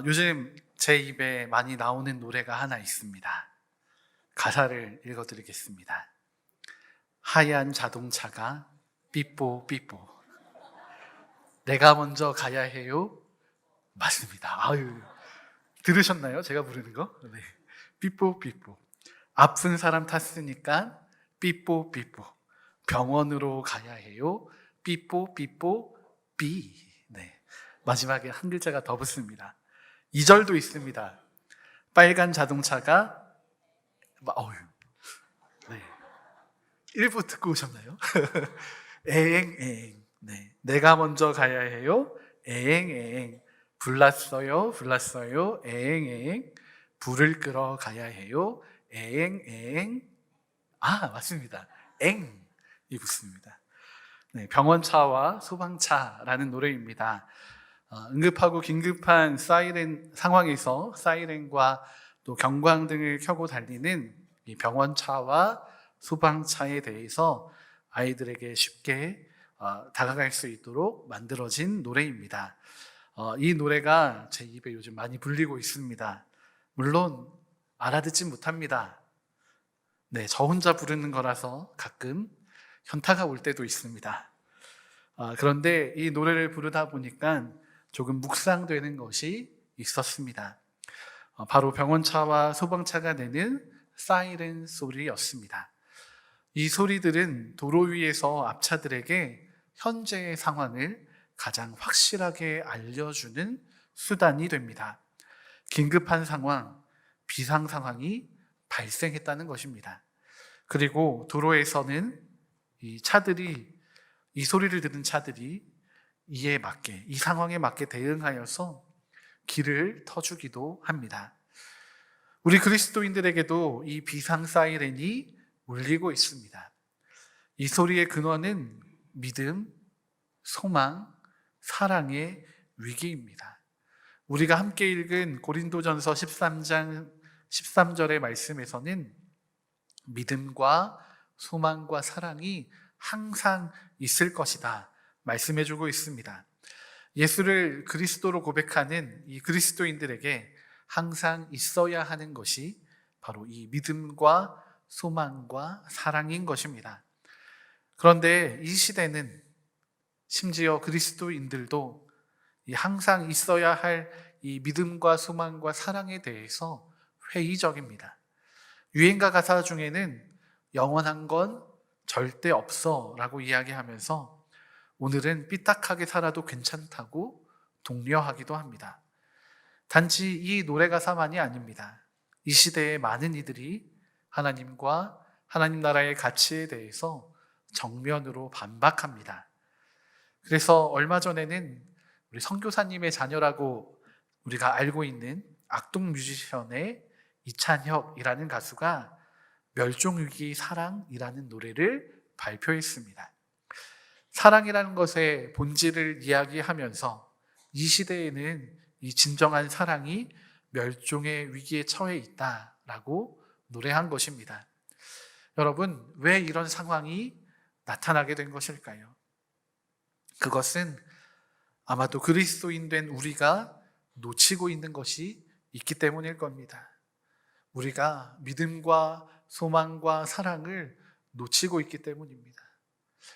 요즘 제 입에 많이 나오는 노래가 하나 있습니다. 가사를 읽어드리겠습니다. 하얀 자동차가 삐뽀 삐뽀. 내가 먼저 가야 해요. 맞습니다. 아유, 들으셨나요? 제가 부르는 거? 네. 삐뽀 삐뽀. 아픈 사람 탔으니까 삐뽀 삐뽀. 병원으로 가야 해요. 삐뽀 삐뽀 삐. 네. 마지막에 한 글자가 더 붙습니다. 2절도 있습니다. 빨간 자동차가 어휴, 네. 일부 듣고 오셨나요? 에엥 에엥. 네. 내가 먼저 가야 해요. 에엥 에엥. 불났어요. 불났어요. 에엥 에엥. 불을 끌어 가야 해요. 에엥 에엥. 맞습니다. 앵이 붙습니다. 네, 병원차와 소방차라는 노래입니다. 응급하고 긴급한 사이렌 상황에서 사이렌과 또 경광등을 켜고 달리는 이 병원차와 소방차에 대해서 아이들에게 쉽게 다가갈 수 있도록 만들어진 노래입니다. 이 노래가 제 입에 요즘 많이 불리고 있습니다. 물론 알아듣진 못합니다. 네, 저 혼자 부르는 거라서 가끔 현타가 올 때도 있습니다. 그런데 이 노래를 부르다 보니까 조금 묵상되는 것이 있었습니다. 바로 병원차와 소방차가 내는 사이렌 소리였습니다. 이 소리들은 도로 위에서 앞차들에게 현재의 상황을 가장 확실하게 알려주는 수단이 됩니다. 긴급한 상황, 비상 상황이 발생했다는 것입니다. 그리고 도로에서는 이 소리를 들은 차들이 이에 맞게, 이 상황에 맞게 대응하여서 길을 터주기도 합니다. 우리 그리스도인들에게도 이 비상 사이렌이 울리고 있습니다. 이 소리의 근원은 믿음, 소망, 사랑의 위기입니다. 우리가 함께 읽은 고린도전서 13장 13절의 말씀에서는 믿음과 소망과 사랑이 항상 있을 것이다 말씀해주고 있습니다. 예수를 그리스도로 고백하는 이 그리스도인들에게 항상 있어야 하는 것이 바로 이 믿음과 소망과 사랑인 것입니다. 그런데 이 시대는 심지어 그리스도인들도 이 항상 있어야 할 이 믿음과 소망과 사랑에 대해서 회의적입니다. 유행가 가사 중에는 영원한 건 절대 없어 라고 이야기하면서 오늘은 삐딱하게 살아도 괜찮다고 독려하기도 합니다. 단지 이 노래 가사만이 아닙니다. 이 시대의 많은 이들이 하나님과 하나님 나라의 가치에 대해서 정면으로 반박합니다. 그래서 얼마 전에는 우리 선교사님의 자녀라고 우리가 알고 있는 악동 뮤지션의 이찬혁이라는 가수가 멸종위기 사랑이라는 노래를 발표했습니다. 사랑이라는 것의 본질을 이야기하면서 이 시대에는 이 진정한 사랑이 멸종의 위기에 처해 있다라고 노래한 것입니다. 여러분, 왜 이런 상황이 나타나게 된 것일까요? 그것은 아마도 그리스도인 된 우리가 놓치고 있는 것이 있기 때문일 겁니다. 우리가 믿음과 소망과 사랑을 놓치고 있기 때문입니다.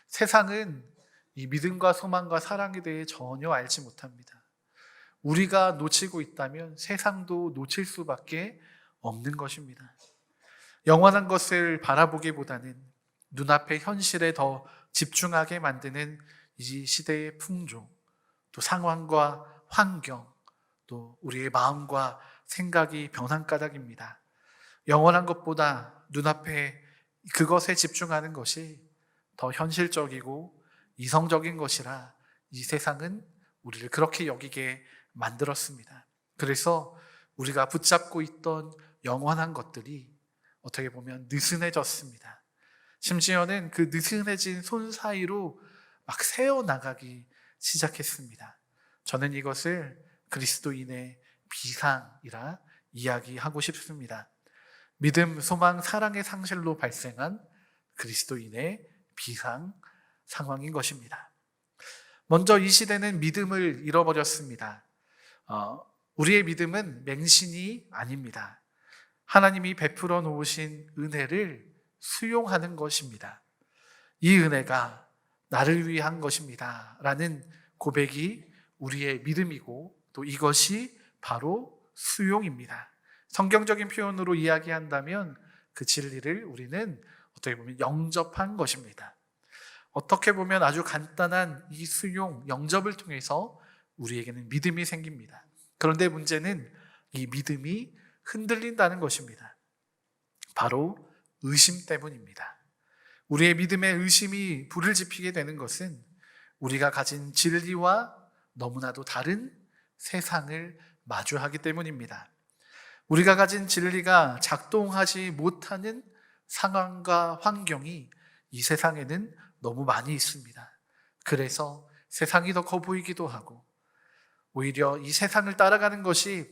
세상은 이 믿음과 소망과 사랑에 대해 전혀 알지 못합니다. 우리가 놓치고 있다면 세상도 놓칠 수밖에 없는 것입니다. 영원한 것을 바라보기보다는 눈앞의 현실에 더 집중하게 만드는 이 시대의 풍조, 또 상황과 환경, 또 우리의 마음과 생각이 변한 까닭입니다. 영원한 것보다 눈앞에 그것에 집중하는 것이 더 현실적이고 이성적인 것이라 이 세상은 우리를 그렇게 여기게 만들었습니다. 그래서 우리가 붙잡고 있던 영원한 것들이 어떻게 보면 느슨해졌습니다. 심지어는 그 느슨해진 손 사이로 막 새어나가기 시작했습니다. 저는 이것을 그리스도인의 비상이라 이야기하고 싶습니다. 믿음, 소망, 사랑의 상실로 발생한 그리스도인의 비상 상황인 것입니다. 먼저 이 시대는 믿음을 잃어버렸습니다. 우리의 믿음은 맹신이 아닙니다. 하나님이 베풀어 놓으신 은혜를 수용하는 것입니다. 이 은혜가 나를 위한 것입니다 라는 고백이 우리의 믿음이고, 또 이것이 바로 수용입니다. 성경적인 표현으로 이야기한다면 그 진리를 우리는 어떻게 보면 영접한 것입니다. 어떻게 보면 아주 간단한 이 수용, 영접을 통해서 우리에게는 믿음이 생깁니다. 그런데 문제는 이 믿음이 흔들린다는 것입니다. 바로 의심 때문입니다. 우리의 믿음에 의심이 불을 지피게 되는 것은 우리가 가진 진리와 너무나도 다른 세상을 마주하기 때문입니다. 우리가 가진 진리가 작동하지 못하는 상황과 환경이 이 세상에는 너무 많이 있습니다. 그래서 세상이 더 커 보이기도 하고, 오히려 이 세상을 따라가는 것이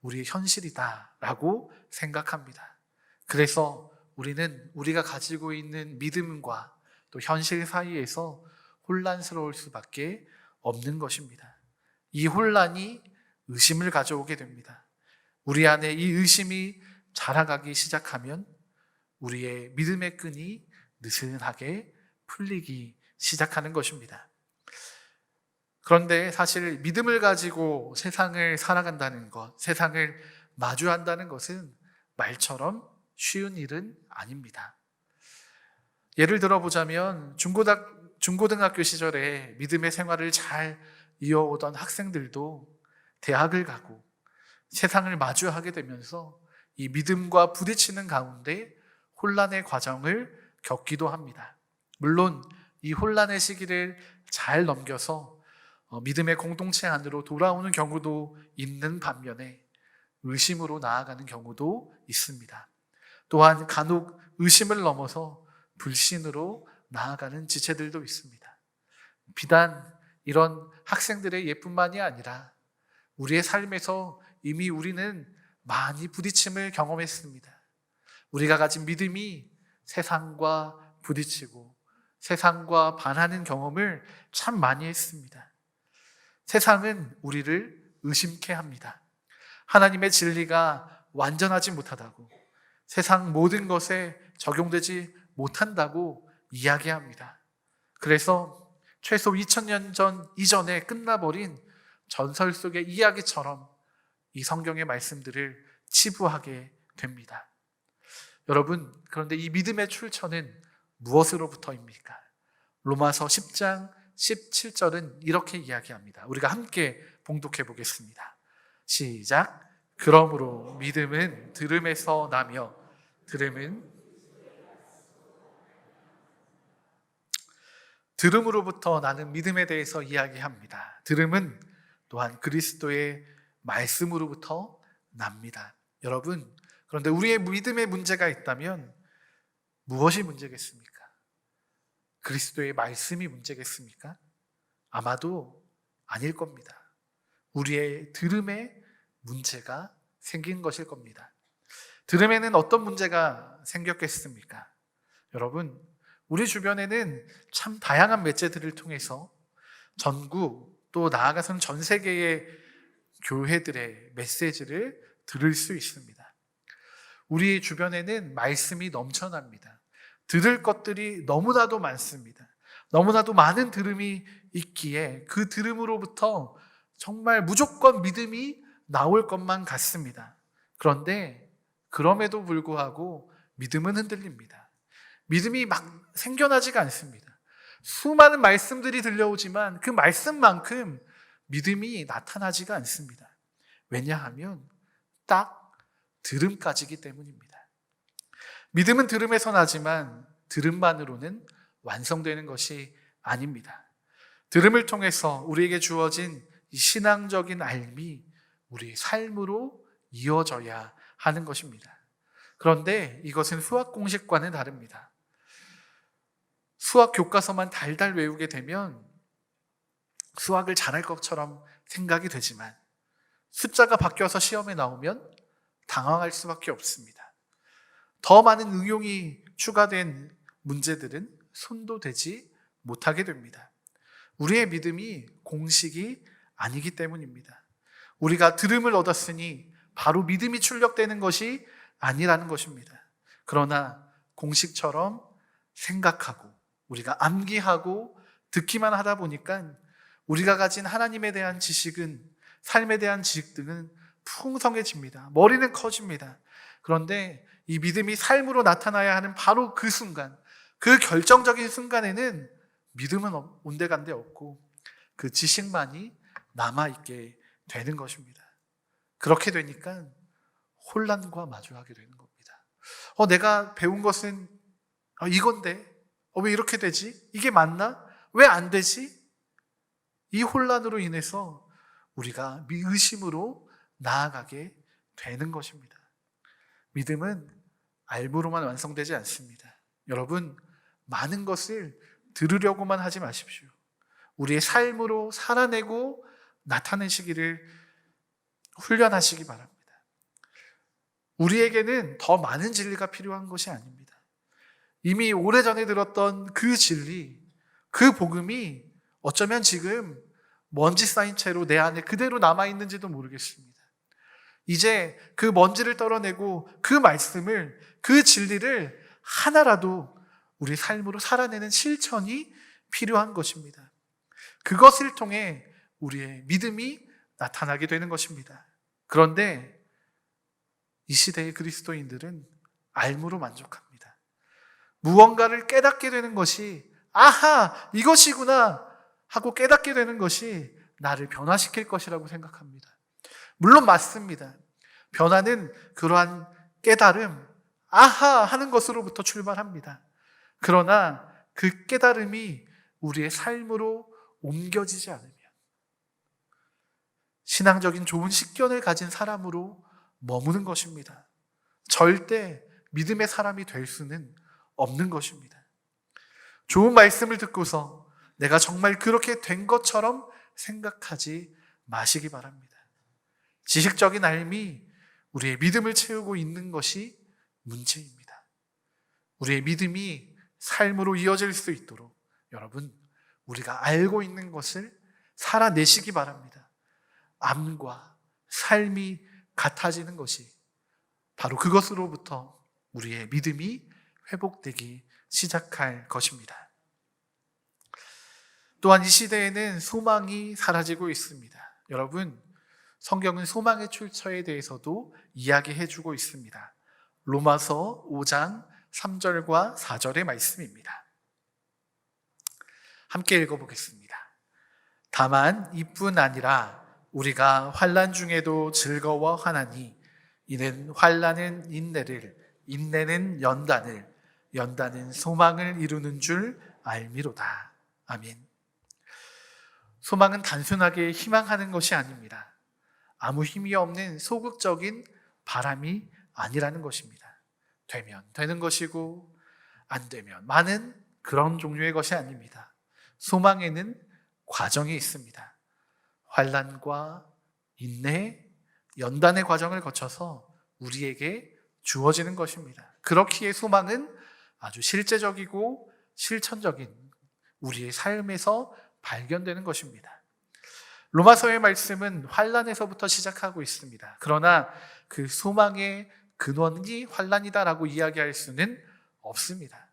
우리의 현실이다라고 생각합니다. 그래서 우리는 우리가 가지고 있는 믿음과 또 현실 사이에서 혼란스러울 수밖에 없는 것입니다. 이 혼란이 의심을 가져오게 됩니다. 우리 안에 이 의심이 자라가기 시작하면 우리의 믿음의 끈이 느슨하게 풀리기 시작하는 것입니다. 그런데 사실 믿음을 가지고 세상을 살아간다는 것, 세상을 마주한다는 것은 말처럼 쉬운 일은 아닙니다. 예를 들어보자면 중고등학교 시절에 믿음의 생활을 잘 이어오던 학생들도 대학을 가고 세상을 마주하게 되면서 이 믿음과 부딪히는 가운데 혼란의 과정을 겪기도 합니다. 물론 이 혼란의 시기를 잘 넘겨서 믿음의 공동체 안으로 돌아오는 경우도 있는 반면에 의심으로 나아가는 경우도 있습니다. 또한 간혹 의심을 넘어서 불신으로 나아가는 지체들도 있습니다. 비단 이런 학생들의 예뿐만이 아니라 우리의 삶에서 이미 우리는 많이 부딪힘을 경험했습니다. 우리가 가진 믿음이 세상과 부딪히고 세상과 반하는 경험을 참 많이 했습니다. 세상은 우리를 의심케 합니다. 하나님의 진리가 완전하지 못하다고, 세상 모든 것에 적용되지 못한다고 이야기합니다. 그래서 최소 2000년 전 이전에 끝나버린 전설 속의 이야기처럼 이 성경의 말씀들을 치부하게 됩니다. 여러분, 그런데 이 믿음의 출처는 무엇으로부터입니까? 로마서 10장 17절은 이렇게 이야기합니다. 우리가 함께 봉독해 보겠습니다. 시작. 그러므로 믿음은 들음에서 나며 들음으로부터 나는 믿음에 대해서 이야기합니다. 들음은 또한 그리스도의 말씀으로부터 납니다. 여러분, 그런데 우리의 믿음에 문제가 있다면 무엇이 문제겠습니까? 그리스도의 말씀이 문제겠습니까? 아마도 아닐 겁니다. 우리의 들음에 문제가 생긴 것일 겁니다. 들음에는 어떤 문제가 생겼겠습니까? 여러분, 우리 주변에는 참 다양한 매체들을 통해서 전국, 또 나아가서는 전 세계의 교회들의 메시지를 들을 수 있습니다. 우리 주변에는 말씀이 넘쳐납니다. 들을 것들이 너무나도 많습니다. 너무나도 많은 들음이 있기에 그 들음으로부터 정말 무조건 믿음이 나올 것만 같습니다. 그런데 그럼에도 불구하고 믿음은 흔들립니다. 믿음이 막 생겨나지가 않습니다. 수많은 말씀들이 들려오지만 그 말씀만큼 믿음이 나타나지가 않습니다. 왜냐하면 딱 들음까지기 때문입니다. 믿음은 들음에서 나지만 들음만으로는 완성되는 것이 아닙니다. 들음을 통해서 우리에게 주어진 이 신앙적인 알미, 우리의 삶으로 이어져야 하는 것입니다. 그런데 이것은 수학 공식과는 다릅니다. 수학 교과서만 달달 외우게 되면 수학을 잘할 것처럼 생각이 되지만 숫자가 바뀌어서 시험에 나오면 당황할 수밖에 없습니다. 더 많은 응용이 추가된 문제들은 손도 대지 못하게 됩니다. 우리의 믿음이 공식이 아니기 때문입니다. 우리가 들음을 얻었으니 바로 믿음이 출력되는 것이 아니라는 것입니다. 그러나 공식처럼 생각하고 우리가 암기하고 듣기만 하다 보니까 우리가 가진 하나님에 대한 지식은, 삶에 대한 지식 등은 풍성해집니다. 머리는 커집니다. 그런데 이 믿음이 삶으로 나타나야 하는 바로 그 순간, 그 결정적인 순간에는 믿음은 온데간데 없고 그 지식만이 남아있게 되는 것입니다. 그렇게 되니까 혼란과 마주하게 되는 겁니다. 내가 배운 것은 이건데 왜 이렇게 되지? 이게 맞나? 왜 안 되지? 이 혼란으로 인해서 우리가 의심으로 나아가게 되는 것입니다. 믿음은 알므로만 완성되지 않습니다. 여러분, 많은 것을 들으려고만 하지 마십시오. 우리의 삶으로 살아내고 나타내시기를 훈련하시기 바랍니다. 우리에게는 더 많은 진리가 필요한 것이 아닙니다. 이미 오래전에 들었던 그 진리, 그 복음이 어쩌면 지금 먼지 쌓인 채로 내 안에 그대로 남아있는지도 모르겠습니다. 이제 그 먼지를 떨어내고 그 말씀을, 그 진리를 하나라도 우리 삶으로 살아내는 실천이 필요한 것입니다. 그것을 통해 우리의 믿음이 나타나게 되는 것입니다. 그런데 이 시대의 그리스도인들은 알므로 만족합니다. 무언가를 깨닫게 되는 것이, 아하, 이것이구나 하고 깨닫게 되는 것이 나를 변화시킬 것이라고 생각합니다. 물론 맞습니다. 변화는 그러한 깨달음, 아하 하는 것으로부터 출발합니다. 그러나 그 깨달음이 우리의 삶으로 옮겨지지 않으면, 신앙적인 좋은 식견을 가진 사람으로 머무는 것입니다. 절대 믿음의 사람이 될 수는 없는 것입니다. 좋은 말씀을 듣고서 내가 정말 그렇게 된 것처럼 생각하지 마시기 바랍니다. 지식적인 알미, 우리의 믿음을 채우고 있는 것이 문제입니다. 우리의 믿음이 삶으로 이어질 수 있도록 여러분, 우리가 알고 있는 것을 살아내시기 바랍니다. 암과 삶이 같아지는 것이 바로 그것으로부터 우리의 믿음이 회복되기 시작할 것입니다. 또한 이 시대에는 소망이 사라지고 있습니다. 여러분, 성경은 소망의 출처에 대해서도 이야기해주고 있습니다. 로마서 5장 3절과 4절의 말씀입니다. 함께 읽어보겠습니다. 다만 이뿐 아니라 우리가 환난 중에도 즐거워하나니 이는 환난은 인내를, 인내는 연단을, 연단은 소망을 이루는 줄 알미로다. 아멘. 소망은 단순하게 희망하는 것이 아닙니다. 아무 힘이 없는 소극적인 바람이 아니라는 것입니다. 되면 되는 것이고 안 되면 많은 그런 종류의 것이 아닙니다. 소망에는 과정이 있습니다. 환난과 인내, 연단의 과정을 거쳐서 우리에게 주어지는 것입니다. 그렇기에 소망은 아주 실제적이고 실천적인 우리의 삶에서 발견되는 것입니다. 로마서의 말씀은 환난에서부터 시작하고 있습니다. 그러나 그 소망의 근원이 환난이다라고 이야기할 수는 없습니다.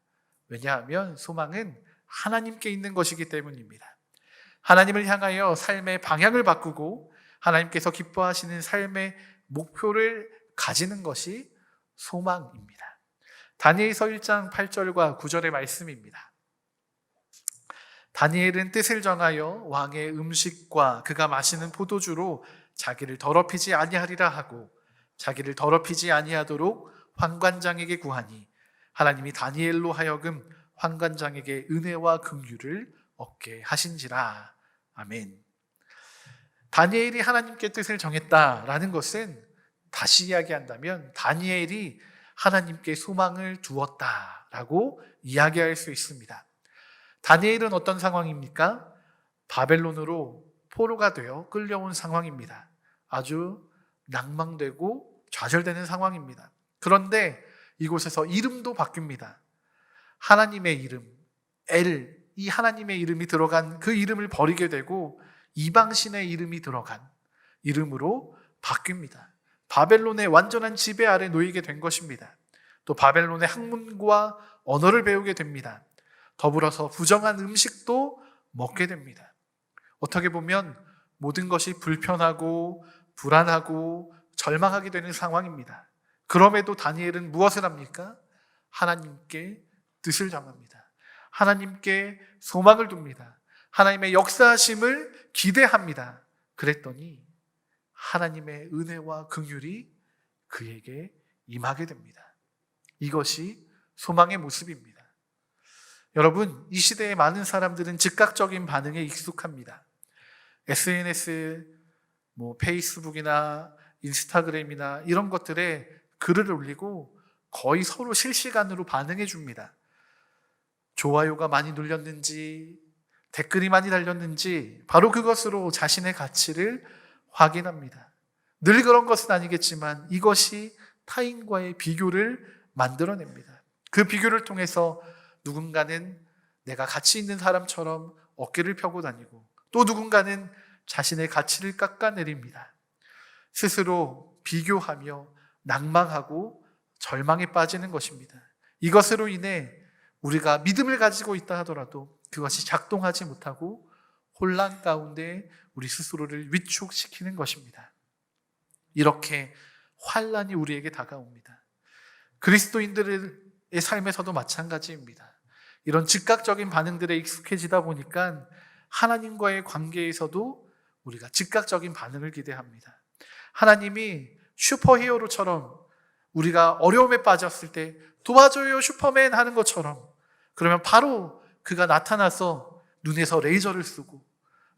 왜냐하면 소망은 하나님께 있는 것이기 때문입니다. 하나님을 향하여 삶의 방향을 바꾸고 하나님께서 기뻐하시는 삶의 목표를 가지는 것이 소망입니다. 다니엘서 1장 8절과 9절의 말씀입니다. 다니엘은 뜻을 정하여 왕의 음식과 그가 마시는 포도주로 자기를 더럽히지 아니하리라 하고 자기를 더럽히지 아니하도록 환관장에게 구하니 하나님이 다니엘로 하여금 환관장에게 은혜와 긍휼을 얻게 하신지라. 아멘. 다니엘이 하나님께 뜻을 정했다라는 것은 다시 이야기한다면 다니엘이 하나님께 소망을 두었다라고 이야기할 수 있습니다. 다니엘은 어떤 상황입니까? 바벨론으로 포로가 되어 끌려온 상황입니다. 아주 낭망되고 좌절되는 상황입니다. 그런데 이곳에서 이름도 바뀝니다. 하나님의 이름, 이 하나님의 이름이 들어간 그 이름을 버리게 되고 이방신의 이름이 들어간 이름으로 바뀝니다. 바벨론의 완전한 지배 아래 놓이게 된 것입니다. 또 바벨론의 학문과 언어를 배우게 됩니다. 더불어서 부정한 음식도 먹게 됩니다. 어떻게 보면 모든 것이 불편하고 불안하고 절망하게 되는 상황입니다. 그럼에도 다니엘은 무엇을 합니까? 하나님께 뜻을 정합니다. 하나님께 소망을 둡니다. 하나님의 역사하심을 기대합니다. 그랬더니 하나님의 은혜와 긍휼이 그에게 임하게 됩니다. 이것이 소망의 모습입니다. 여러분, 이 시대의 많은 사람들은 즉각적인 반응에 익숙합니다. SNS, 페이스북이나 인스타그램이나 이런 것들에 글을 올리고 거의 서로 실시간으로 반응해 줍니다. 좋아요가 많이 눌렸는지, 댓글이 많이 달렸는지 바로 그것으로 자신의 가치를 확인합니다. 늘 그런 것은 아니겠지만 이것이 타인과의 비교를 만들어냅니다. 그 비교를 통해서 누군가는 내가 가치 있는 사람처럼 어깨를 펴고 다니고, 또 누군가는 자신의 가치를 깎아내립니다. 스스로 비교하며 낭망하고 절망에 빠지는 것입니다. 이것으로 인해 우리가 믿음을 가지고 있다 하더라도 그것이 작동하지 못하고 혼란 가운데 우리 스스로를 위축시키는 것입니다. 이렇게 환난이 우리에게 다가옵니다. 그리스도인들의 삶에서도 마찬가지입니다. 이런 즉각적인 반응들에 익숙해지다 보니까 하나님과의 관계에서도 우리가 즉각적인 반응을 기대합니다. 하나님이 슈퍼히어로처럼 우리가 어려움에 빠졌을 때 도와줘요 슈퍼맨 하는 것처럼, 그러면 바로 그가 나타나서 눈에서 레이저를 쏘고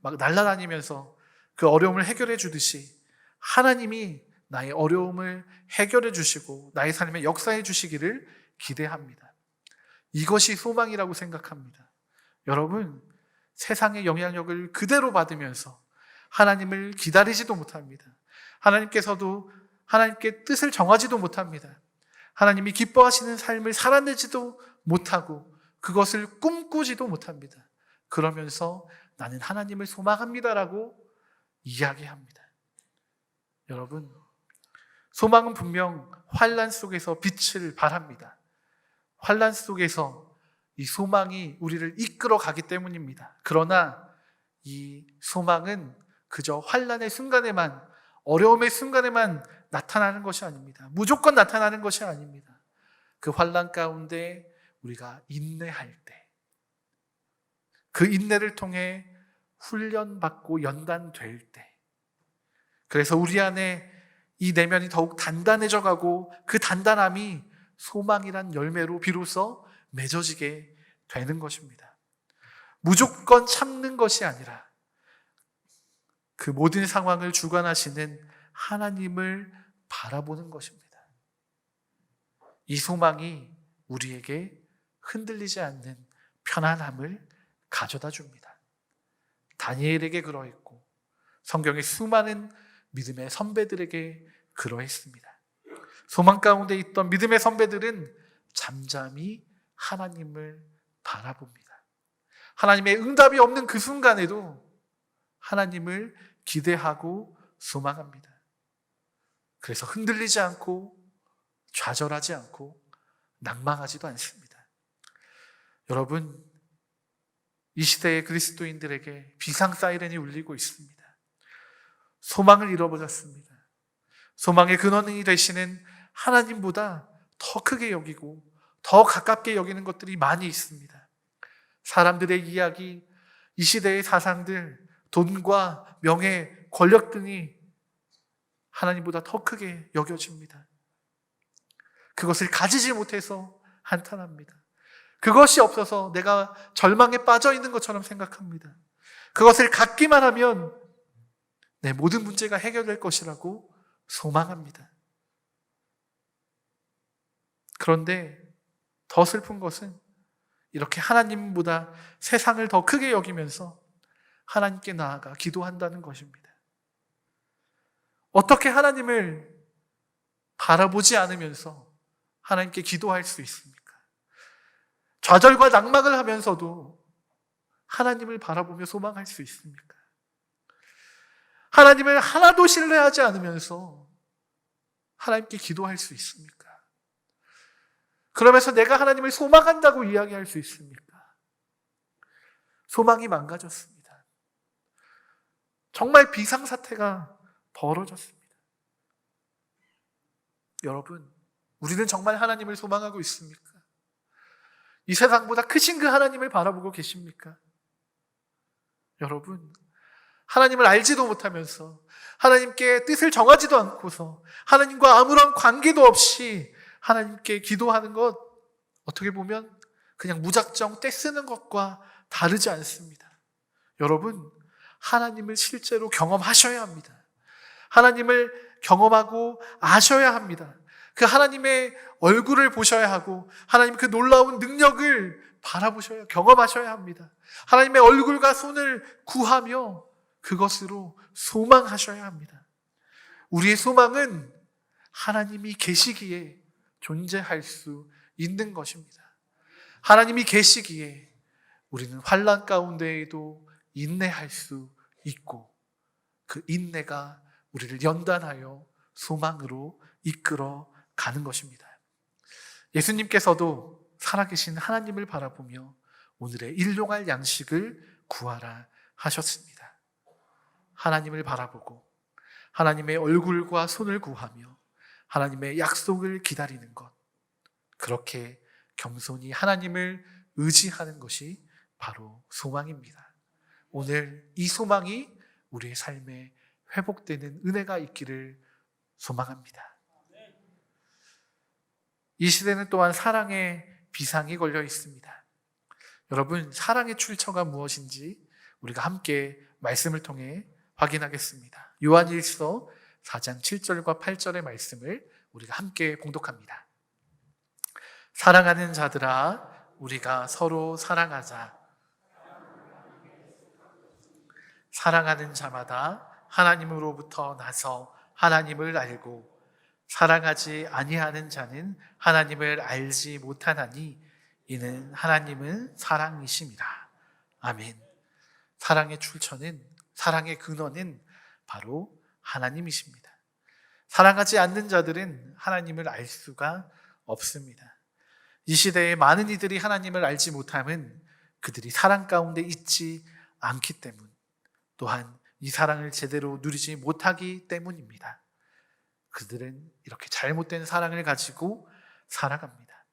막 날아다니면서 그 어려움을 해결해 주듯이 하나님이 나의 어려움을 해결해 주시고 나의 삶에 역사해 주시기를 기대합니다. 이것이 소망이라고 생각합니다. 여러분, 세상의 영향력을 그대로 받으면서 하나님을 기다리지도 못합니다. 하나님께 뜻을 정하지도 못합니다. 하나님이 기뻐하시는 삶을 살아내지도 못하고 그것을 꿈꾸지도 못합니다. 그러면서 나는 하나님을 소망합니다라고 이야기합니다. 여러분, 소망은 분명 환난 속에서 빛을 발합니다. 환난 속에서 이 소망이 우리를 이끌어 가기 때문입니다. 그러나 이 소망은 그저 환난의 순간에만, 어려움의 순간에만 나타나는 것이 아닙니다. 무조건 나타나는 것이 아닙니다. 그 환난 가운데 우리가 인내할 때, 그 인내를 통해 훈련받고 연단될 때, 그래서 우리 안에 이 내면이 더욱 단단해져 가고 그 단단함이 소망이란 열매로 비로소 맺어지게 되는 것입니다. 무조건 참는 것이 아니라 그 모든 상황을 주관하시는 하나님을 바라보는 것입니다. 이 소망이 우리에게 흔들리지 않는 편안함을 가져다 줍니다. 다니엘에게 그러했고 성경의 수많은 믿음의 선배들에게 그러했습니다. 소망 가운데 있던 믿음의 선배들은 잠잠히 하나님을 바라봅니다. 하나님의 응답이 없는 그 순간에도 하나님을 기대하고 소망합니다. 그래서 흔들리지 않고 좌절하지 않고 낭망하지도 않습니다. 여러분, 이 시대의 그리스도인들에게 비상 사이렌이 울리고 있습니다. 소망을 잃어버렸습니다. 소망의 근원이 되시는 하나님보다 더 크게 여기고 더 가깝게 여기는 것들이 많이 있습니다. 사람들의 이야기, 이 시대의 사상들, 돈과 명예, 권력 등이 하나님보다 더 크게 여겨집니다. 그것을 가지지 못해서 한탄합니다. 그것이 없어서 내가 절망에 빠져 있는 것처럼 생각합니다. 그것을 갖기만 하면 내 모든 문제가 해결될 것이라고 소망합니다. 그런데 더 슬픈 것은 이렇게 하나님보다 세상을 더 크게 여기면서 하나님께 나아가 기도한다는 것입니다. 어떻게 하나님을 바라보지 않으면서 하나님께 기도할 수 있습니까? 좌절과 낭망을 하면서도 하나님을 바라보며 소망할 수 있습니까? 하나님을 하나도 신뢰하지 않으면서 하나님께 기도할 수 있습니까? 그러면서 내가 하나님을 소망한다고 이야기할 수 있습니까? 소망이 망가졌습니다. 정말 비상사태가 벌어졌습니다. 여러분, 우리는 정말 하나님을 소망하고 있습니까? 이 세상보다 크신 그 하나님을 바라보고 계십니까? 여러분, 하나님을 알지도 못하면서 하나님께 뜻을 정하지도 않고서 하나님과 아무런 관계도 없이 하나님께 기도하는 것, 어떻게 보면 그냥 무작정 떼쓰는 것과 다르지 않습니다. 여러분, 하나님을 실제로 경험하셔야 합니다. 하나님을 경험하고 아셔야 합니다. 그 하나님의 얼굴을 보셔야 하고 하나님 그 놀라운 능력을 바라보셔야, 경험하셔야 합니다. 하나님의 얼굴과 손을 구하며 그것으로 소망하셔야 합니다. 우리의 소망은 하나님이 계시기에 존재할 수 있는 것입니다. 하나님이 계시기에 우리는 환난 가운데에도 인내할 수 있고 그 인내가 우리를 연단하여 소망으로 이끌어 가는 것입니다. 예수님께서도 살아계신 하나님을 바라보며 오늘의 일용할 양식을 구하라 하셨습니다. 하나님을 바라보고 하나님의 얼굴과 손을 구하며 하나님의 약속을 기다리는 것, 그렇게 겸손히 하나님을 의지하는 것이 바로 소망입니다. 오늘 이 소망이 우리의 삶에 회복되는 은혜가 있기를 소망합니다. 이 시대는 또한 사랑의 비상이 걸려 있습니다. 여러분, 사랑의 출처가 무엇인지 우리가 함께 말씀을 통해 확인하겠습니다. 요한일서 4장 7절과 8절의 말씀을 우리가 함께 봉독합니다. 사랑하는 자들아, 우리가 서로 사랑하자. 사랑하는 자마다 하나님으로부터 나서 하나님을 알고 사랑하지 아니하는 자는 하나님을 알지 못하나니 이는 하나님은 사랑이심이라. 아멘. 사랑의 출처는, 사랑의 근원은 바로 하나님이십니다. 사랑하지 않는 자들은 하나님을 알 수가 없습니다. 이 시대에 많은 이들이 하나님을 알지 못함은 그들이 사랑 가운데 있지 않기 때문, 또한 이 사랑을 제대로 누리지 못하기 때문입니다. 그들은 이렇게 잘못된 사랑을 가지고 살아갑니다.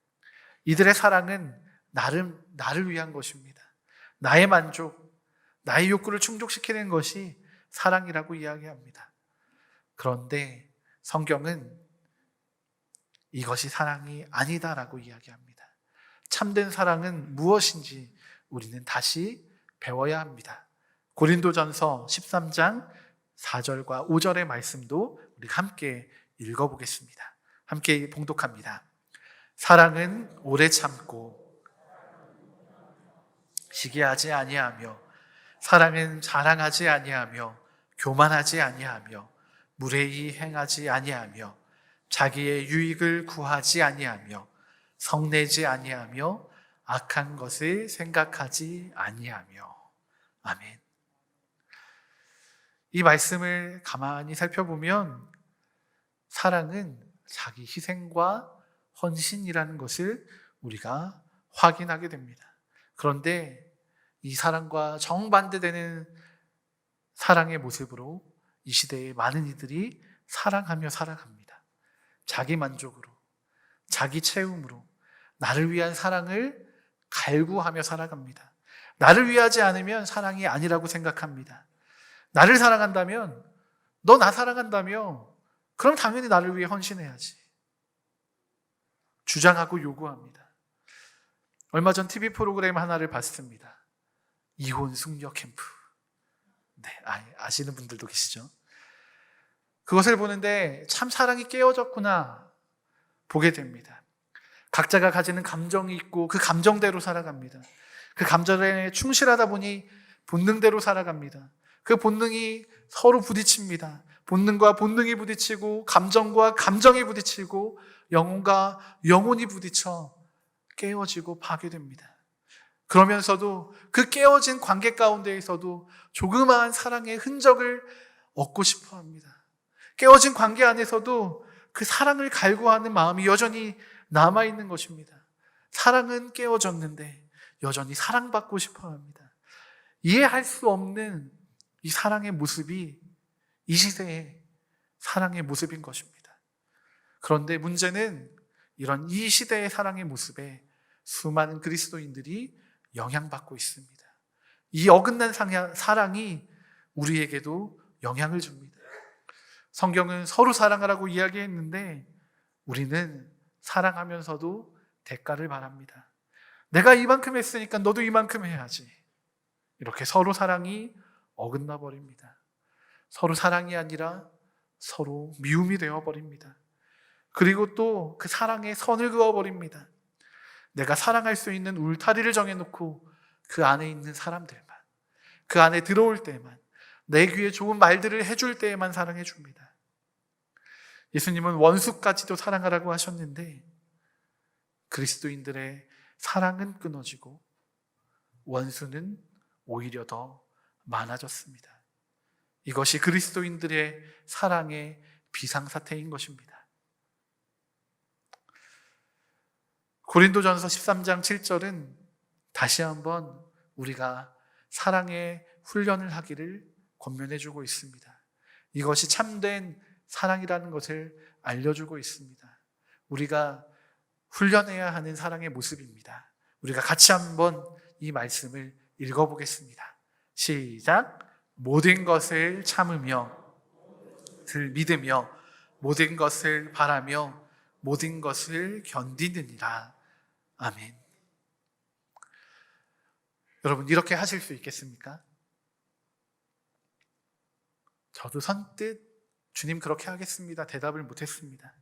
이들의 사랑은 나를 위한 것입니다. 나의 만족, 나의 욕구를 충족시키는 것이 사랑이라고 이야기합니다. 그런데 성경은 이것이 사랑이 아니다라고 이야기합니다. 참된 사랑은 무엇인지 우리는 다시 배워야 합니다. 고린도전서 13장 4절과 5절의 말씀도 우리가 함께 읽어보겠습니다. 함께 봉독합니다. 사랑은 오래 참고 시기하지 아니하며 사랑은 자랑하지 아니하며 교만하지 아니하며 무례히 행하지 아니하며 자기의 유익을 구하지 아니하며 성내지 아니하며 악한 것을 생각하지 아니하며. 아멘. 이 말씀을 가만히 살펴보면 사랑은 자기 희생과 헌신이라는 것을 우리가 확인하게 됩니다. 그런데 이 사랑과 정반대되는 사랑의 모습으로 이 시대의 많은 이들이 사랑하며 살아갑니다. 자기 만족으로, 자기 채움으로 나를 위한 사랑을 갈구하며 살아갑니다. 나를 위하지 않으면 사랑이 아니라고 생각합니다. 나를 사랑한다면, 너 나 사랑한다며 그럼 당연히 나를 위해 헌신해야지 주장하고 요구합니다. 얼마 전 TV 프로그램 하나를 봤습니다. 이혼 숙녀 캠프. 네, 아시는 분들도 계시죠? 그것을 보는데 참 사랑이 깨어졌구나 보게 됩니다. 각자가 가지는 감정이 있고 그 감정대로 살아갑니다. 그 감정에 충실하다 보니 본능대로 살아갑니다. 그 본능이 서로 부딪힙니다. 본능과 본능이 부딪히고 감정과 감정이 부딪히고 영혼과 영혼이 부딪혀 깨어지고 파괴됩니다. 그러면서도 그 깨어진 관계 가운데에서도 조그마한 사랑의 흔적을 얻고 싶어 합니다. 깨어진 관계 안에서도 그 사랑을 갈구하는 마음이 여전히 남아있는 것입니다. 사랑은 깨어졌는데 여전히 사랑받고 싶어 합니다. 이해할 수 없는 이 사랑의 모습이 이 시대의 사랑의 모습인 것입니다. 그런데 문제는 이런 이 시대의 사랑의 모습에 수많은 그리스도인들이 영향받고 있습니다. 이 어긋난 사랑이 우리에게도 영향을 줍니다. 성경은 서로 사랑하라고 이야기했는데 우리는 사랑하면서도 대가를 바랍니다. 내가 이만큼 했으니까 너도 이만큼 해야지. 이렇게 서로 사랑이 어긋나 버립니다. 서로 사랑이 아니라 서로 미움이 되어 버립니다. 그리고 또 그 사랑에 선을 그어 버립니다. 내가 사랑할 수 있는 울타리를 정해놓고 그 안에 있는 사람들만, 그 안에 들어올 때만, 내 귀에 좋은 말들을 해줄 때에만 사랑해 줍니다. 예수님은 원수까지도 사랑하라고 하셨는데 그리스도인들의 사랑은 끊어지고 원수는 오히려 더 많아졌습니다. 이것이 그리스도인들의 사랑의 비상사태인 것입니다. 고린도전서 13장 7절은 다시 한번 우리가 사랑의 훈련을 하기를 권면해주고 있습니다. 이것이 참된 사랑이라는 것을 알려주고 있습니다. 우리가 훈련해야 하는 사랑의 모습입니다. 우리가 같이 한번 이 말씀을 읽어보겠습니다. 시작! 모든 것을 참으며 믿으며 모든 것을 바라며 모든 것을 견디느니라. 아멘. 여러분, 이렇게 하실 수 있겠습니까? 저도 선뜻 주님 그렇게 하겠습니다 대답을 못했습니다.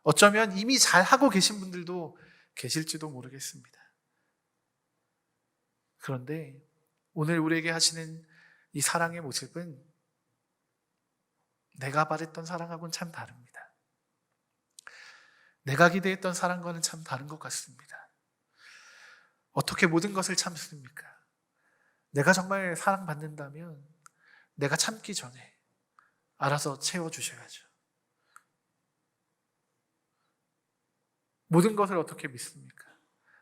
어쩌면 이미 잘하고 계신 분들도 계실지도 모르겠습니다. 그런데 오늘 우리에게 하시는 이 사랑의 모습은 내가 바랬던 사랑하고는 참 다릅니다. 내가 기대했던 사랑과는 참 다른 것 같습니다. 어떻게 모든 것을 참습니까? 내가 정말 사랑받는다면 내가 참기 전에 알아서 채워주셔야죠. 모든 것을 어떻게 믿습니까?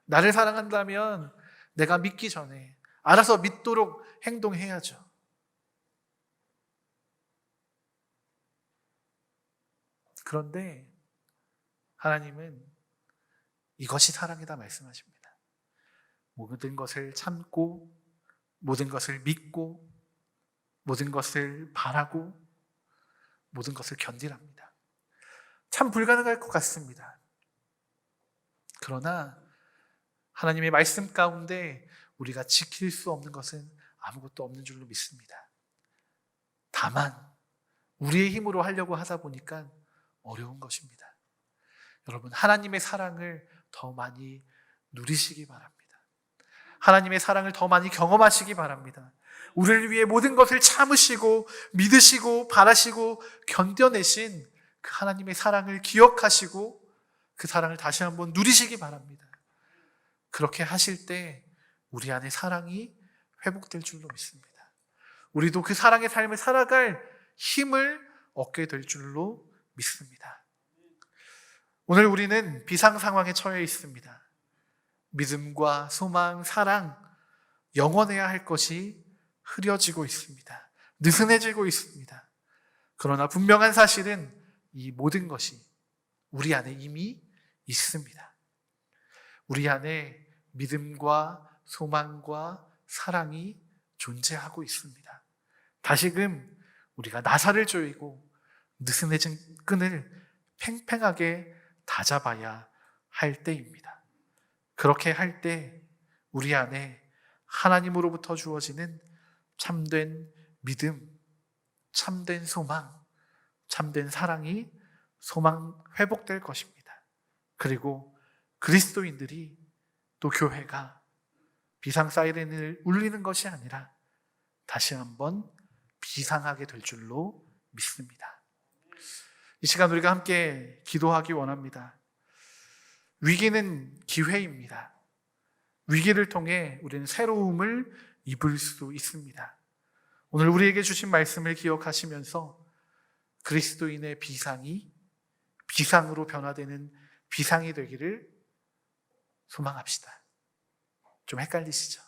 나를 사랑한다면 내가 믿기 전에 알아서 믿도록 행동해야죠. 그런데 하나님은 이것이 사랑이다 말씀하십니다. 모든 것을 참고 모든 것을 믿고 모든 것을 바라고 모든 것을 견디랍니다. 참 불가능할 것 같습니다. 그러나 하나님의 말씀 가운데 우리가 지킬 수 없는 것은 아무것도 없는 줄로 믿습니다. 다만 우리의 힘으로 하려고 하다 보니까 어려운 것입니다. 여러분, 하나님의 사랑을 더 많이 누리시기 바랍니다. 하나님의 사랑을 더 많이 경험하시기 바랍니다. 우리를 위해 모든 것을 참으시고 믿으시고 바라시고 견뎌내신 그 하나님의 사랑을 기억하시고 그 사랑을 다시 한번 누리시기 바랍니다. 그렇게 하실 때 우리 안에 사랑이 회복될 줄로 믿습니다. 우리도 그 사랑의 삶을 살아갈 힘을 얻게 될 줄로 믿습니다. 오늘 우리는 비상 상황에 처해 있습니다. 믿음과 소망, 사랑, 영원해야 할 것이 흐려지고 있습니다. 느슨해지고 있습니다. 그러나 분명한 사실은 이 모든 것이 우리 안에 이미 있습니다. 우리 안에 믿음과 소망과 사랑이 존재하고 있습니다. 다시금 우리가 나사를 조이고 느슨해진 끈을 팽팽하게 다잡아야 할 때입니다. 그렇게 할 때 우리 안에 하나님으로부터 주어지는 참된 믿음, 참된 소망, 참된 사랑이 회복될 것입니다. 그리고 그리스도인들이 또 교회가 비상 사이렌을 울리는 것이 아니라 다시 한번 비상하게 될 줄로 믿습니다. 이 시간 우리가 함께 기도하기 원합니다. 위기는 기회입니다. 위기를 통해 우리는 새로움을 입을 수 있습니다. 오늘 우리에게 주신 말씀을 기억하시면서 그리스도인의 비상이 비상으로 변화되는 비상이 되기를 소망합시다. 좀 헷갈리시죠?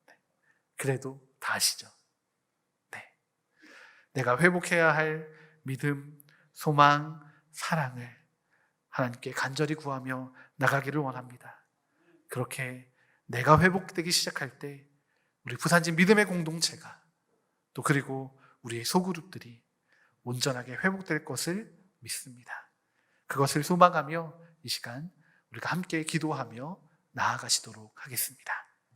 네. 그래도 다 아시죠? 네. 내가 회복해야 할 믿음, 소망, 사랑을 하나님께 간절히 구하며 나가기를 원합니다. 그렇게 내가 회복되기 시작할 때 우리 부산진 믿음의 공동체가 또 그리고 우리의 소그룹들이 온전하게 회복될 것을 믿습니다. 그것을 소망하며 이 시간 우리가 함께 기도하며 나아가시도록 하겠습니다.